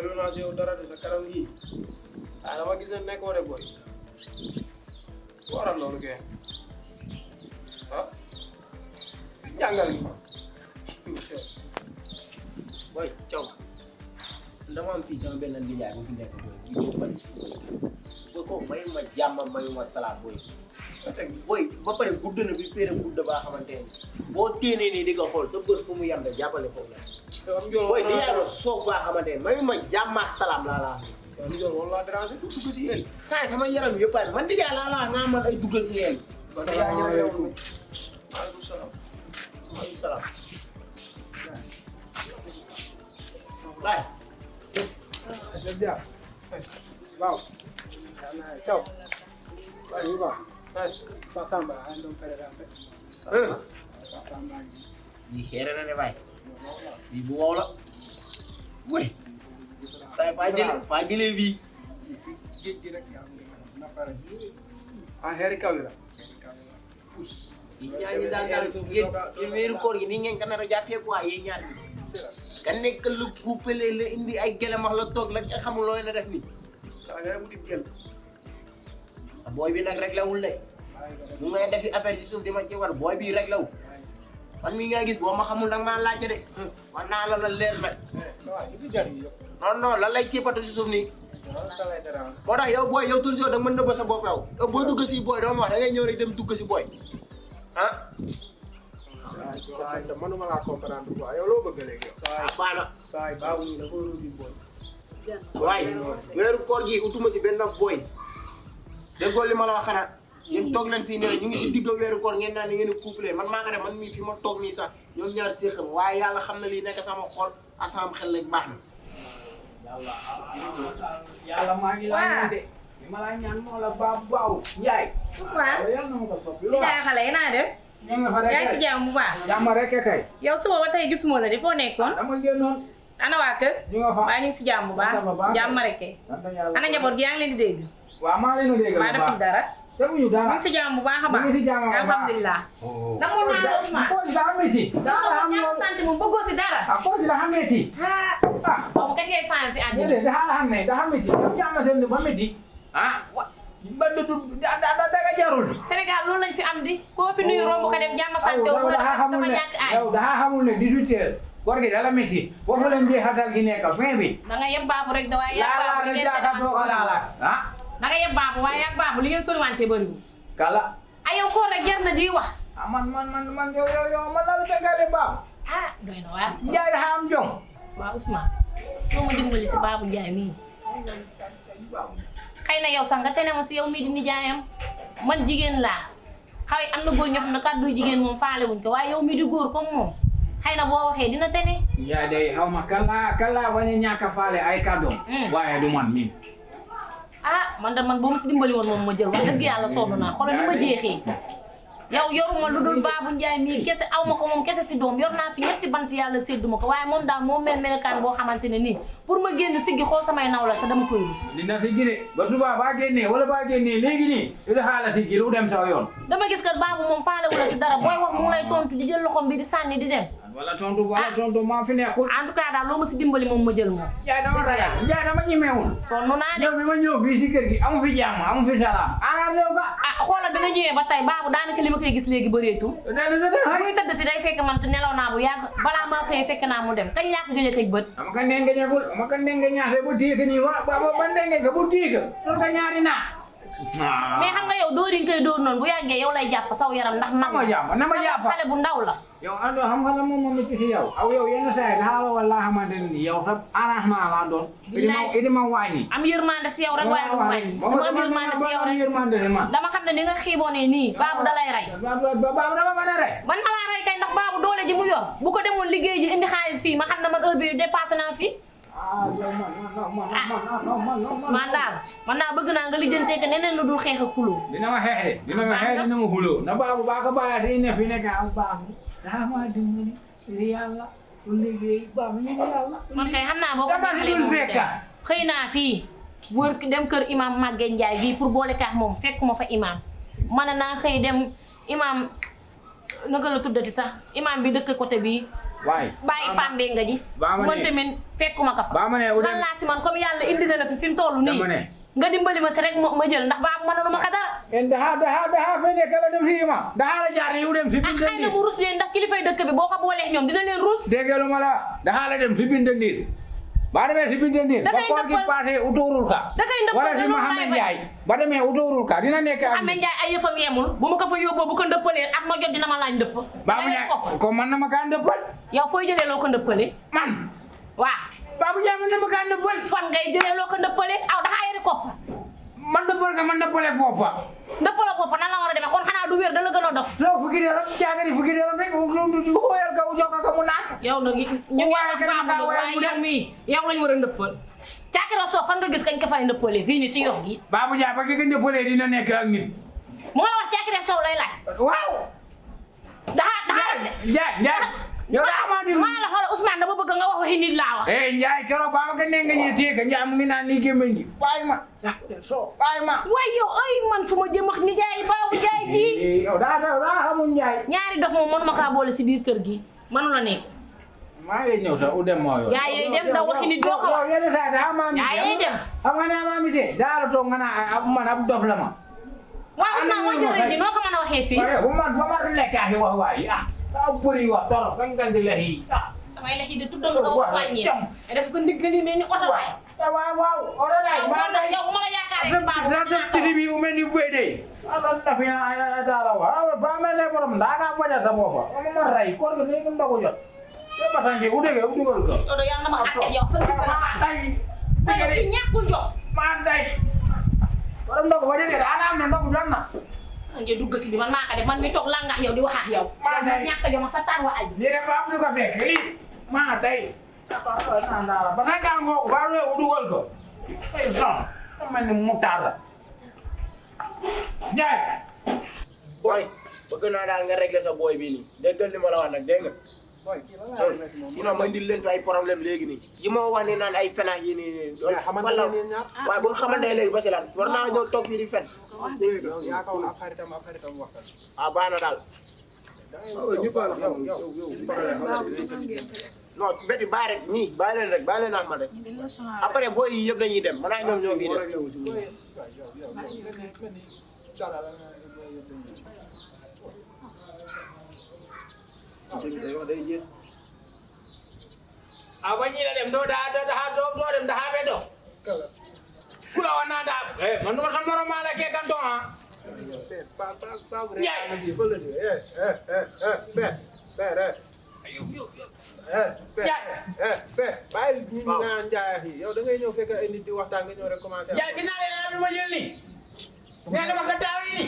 seetlu naa si yow dara de sa kanam gi ah dama gis ne nekkoo de boy waral loolu kay ah jàngal gi boy caw dama am fii sama benn ndijaay bu fi nekk boy bu ñëw fan boy ko mayu ma jàmm mayu ma salaat boy boy ba pare gudd na bi péere gudd baa xamante ne boo téenee nii di nga xool sa bët fu mu yem de jàppale foofu la boy ndijaay ma soof baa xamante ne mayu ma jàmm ak salaam laa laa yow li doon wala déranger du dugg si yéen saa sama yaram yëpp ay man ndijaay laa laa nga man ay duggal si yéen salaamaaleykum maaleykum salaam maaleykum salaam baay waaw ciao waaw waaw Pak Samba andong kare-kare Pak Samba lii xeere na ne baay lii bu wow la wey tay faa jëlee bii géej rek yaa na pare ah heri kawira yi ñaar ñi daal yéen weeru koor gi nii ngeen ka nar a jàppee quoi yéen ñaar ñi ka nekk lu coupele la indi ay gelemax la toog la nga xamul looy na def ni saa nga mu di gel booy bi nag rek lawul de mu ngay defi affaire ci suuf di ma ci war booy bii rek law man mii nga gis boo ma xamul danga maa laajte de war naa la leer nag non non lan lay ciipatu ci suuf nii moo tax yow booy yow toujours da nga mën nëbba sa bopp yow boo dugg si booy doo ma wax da ngay ñëw rek dem dugg si booy ah saa yi manuma laa comprendre quoi yow loo bëgg léegi yow baana saa yi baabu nii dafa ruubi boy waaye weeru koor gi utuma si benn booy déggoo li ma la wax xanaa yéen toog nañ fii ne ñu ngi si digg weeru koor ngeen naan ne ngeen couplé man maa nga def man mii fi ma toog nii sax ñoom ñaar séexam waaye yàlla xam na lii nekk sama xol asam xel lañ baax na yàlla maa ngi lay ñaan de li ma lay ñaan moo la baaw Njaay Ousmane yàlla na ma ko soppi di jaay xale yi naa dem ñu nga fa rek yaa ngi si jàmm bu baax jàmm rek kay yow suba ba tey gisuma la di foo nekkoon dama génnoon ana waa kër ñu nga fa waa ñu ngi si jàmm bu baax jàmm rek kay sant yàlla ana njaboot gi yaa ngi leen di dégg waaw maa leen di dégg waa defuñ dara defuñu ñu dara ngi si jàmm bu baax a baax ñu ngi si jàmm bu baax alhamdulilah namoon naa la Ousmane ko daa metti yow ñàkk sant moom bëggoo si dara ko daa metti boobu kañ ngay sànni si àddina déedéet daa metti yow jàmm seen ba metti ba du daga jarul Sénégal loolu lañ fi am di koo fi nuyu romb ko dem jàmm sant yow dafa ñàkk aay yow daa xamul ne 18 heures koor gi dala metti foofu leen di xatal gi nekk fin bi da nga yeb baabu rek da waaye yeb baabu laala li rek ngeen jaaka dooga laala da nga yeb baabu waaye yeb baabu li ngeen soriwante bëriwul kala ay yow koor rek jar na di wax man yow man la tegale baab doy na waar Njaay dafa am jom waaw Ousmane loo ma dimbali si Babou Ndiaye mii xëy na yow sax nga tene ma si yow mii di nijaayam man jigéen laa xëy am na góor ñoo xam ne kàddu jigéen moom faale wuñ ko waaye yow mii di góor comme moom xëy na boo waxee dina tene Njaay day xaw ma kala bañ a ñàkk a faale ay kàddoom waaye du man mii man da man boo ma si dimbali woon moom ma jël wax dëgg yàlla sonn naa xoolal ni ma jeexee yow yoruma lu dul Babou Ndiaye mii kese aw ma ko moom kese si doom yor naa fi ñetti bant yàlla séddu ma ko waaye moom daal moom melekaan boo xamante ne nii pour ma génn siggi xool samay naw la sa dama koy rus dina siggi de ba suba baa génnee wala baa génnee léegi nii lu xaala siggi lu dem sa yoon dama gis kat Babou moom faale wu la si dara booy wax mu lay tontu di jël loxom bi di sànni di dem wala tontu maa fi nekkul en tout cas daal loo ma si dimbali moom ma jël moom Njaay dama ragal Njaay dama ñemewul sonn naa de ñëw bi ma ñëw fii si kër gi amu fi jàmm amu fi salaam réew ga xoolal bi nga ñëwee ba tey Babou daanaka li ma koy gis léegi bëreetul muy tëdd si day fekk man te nelaw naa bu yàgg balaa maa xëyee fekk naa mu dem kañ laa ko gëj a tëj bët dama ka ndengeñagul dama ka ndengeñaate bu tiig nii ba ndenge ga bu tiig loolu ka ñaari naa mais xam nga yow dóor yi nga koy dóor noonu bu yàggee yow lay jàpp saw yaram ndax mag na ma jàpp xale bu ndaw la yow ando xam nga la moom ci si yow aw yow yenn saa yi daal wala xamante ni yow sa arrangement laa doon idi ma wàññi am yërmande si yow rek waaye du wàññi dama am yërmande si yow rek dama xam ne ni nga xiiboonee nii Babou dalay rey Babou dama mën a rey man maa rey kay ndax Babou doole ji mu yor bu ko demoon liggéey ji indi xaalis fii ma xam ne man heure bi dépassé naa fii man daal man naa bëgg naa nga lijjantee que neneen lu dul xeex ak xuloo dina ma xeex de dina ma xeex dina ma xuloo na Babou baa ko bàyyi ne fi nekk am Babou daa maa dimbali li yàlla lu liggéey Babou ñu yàlla man kay xam naa boo ko defalee moom xëy naa fii wër dem kër imam Maguette Ndiaye gii pour boole kaax moom fekkuma fa imam man naa xëy dem imam naka la tuddati sax imam bi dëkk côté bii waay bàyyi pambe nga ji Ba ma ne- man tamit fekkuma ka fa ba ma ne u lan dem laa si man comme yàlla indi na la fi mu toll nii dama ne nga dimbali ma si rek ma jël ndax baabu mënaluma ko dara en daha fene kala dem fiima daha la jaar yu dem si ah binde xëy na mu rus leen ndax kilifay dëkk bi boo ko booleex ñoom dina leen rus dégelu ma la daha la dem si binde ndir ba demee si binde ndir Da ba ngay koor gi ndëppal- passé utuurul ka da ngay ndëppal wala si da loolu Mohamed laay Ndiaye ba demee utuurul ka dina nekk ak Amé Ndiaye ay yëfam yemul bu ma ko fa yóbboo bu ko ndëppalee at ma jot dina ma laaj ndëpp Babou day Ndiaye kopp ko man na ma kaa ndëppal yow fooy jëlee loo ko ndëppalee man waaw Babou Ndiaye man na ma kaa ndëppal fan ngay jëlee loo ko ndëppalee aw daxaa yori kopp man ndëppal ka man ndëppale boppa ndëppaloo kopp nan la war a demee kon xanaa du wér da la gën a dof soo fukki dërëm jaagari fukki dërëm rek xooyal ka u jox ka mu naan yow nag ñu ngi waaye kenn baabu kaa nag waaye waaye mu yow mii yow lañu war a ndëppal caakira soo fan nga gis kañ ko fay ndëppalee fii nii si yof gi Babou Ndiaye ba ki nga ndëppalee dina nekk ak nit moo la wax caakira sow lay laaj waaw daxaa Ndiaye yow daa maa di maa la xool Ousmane dama bëgg nga wax waxi nit laa wax Ndiaye keroog ba ma ko nee nga ñëw téye ka Ndiaye mu ngi naan nii gémmeñ gi bàyyi ma bàyyi ma waaye yow ay man fu ma jëm wax ni jaay baabu jaay ji yow daa xamul Ndiaye ñaari dof moom mënuma kaa boole si biir kër gi mënu la nekk maa ngi ñëw sax u dem moo yoon yaa yey dem da waxi nit doo ko wax yenn saa daa maa mi yaa yey dem xam nga naa maa mi tee daa la toog nga naa ab man ab dof la ma waaw Ousmane moo jël ji noo ko mën a waxee fii waaye bu ma lekk ak wax waay daa bëri wax torop fa nga di la yi samay lex yi de tudd nga ko wax wàññee dafa sa ndigg li mel ni oto waay waaw oto daay yow kon nag yow bu ma la yaakaaree si baabu da dinaa ko tiri bi u mel ni fay de ala na fi daala wa ba me le borom da ka faja sa bopa mo ma ray koor ga ne ndogo jot te batange u dege u dugal ko yow de yàlla na ma àtte yow sa ndigg la xaar tay te yow ci ñàkkul jox ma tay borom ndogo ba dege ana am na ndogo jot na nga dugg si bi man maa ko def man mi toog langax yow di wax ak yow ñàkk jom sa tar wa aj ni re ba am du ka fek li ma tay na ndala batanga ngo ba re u dugal ko ay son man ni mutar Ndiaye boy bëgg naa daal nga régler sa boy bii nii déggal li ma la wax nag dégg nga sinon ma indil leen fi ay problème léegi nii yi ma wax ni naan ay fenax yi nii waaye bu ñu xamante léegi ba si lan war naa ñëw toog fii di fen yaa kaw ab xaritam waxtaan. baax na daal ñëpp a la xam non béti bàyyi rek ñii bàyyi leen ak man rek après boy yi yëpp dañuy dem man ak ñoom ñoo fii des abani la dem do dem da habe do kula wana da man no san moro mala ke kan to ha yow da ngay ñëw fekk ay nit di waxtaan nga ñëw rek commencé. ya dina le na bi ma jël ni ne dama ka taw ni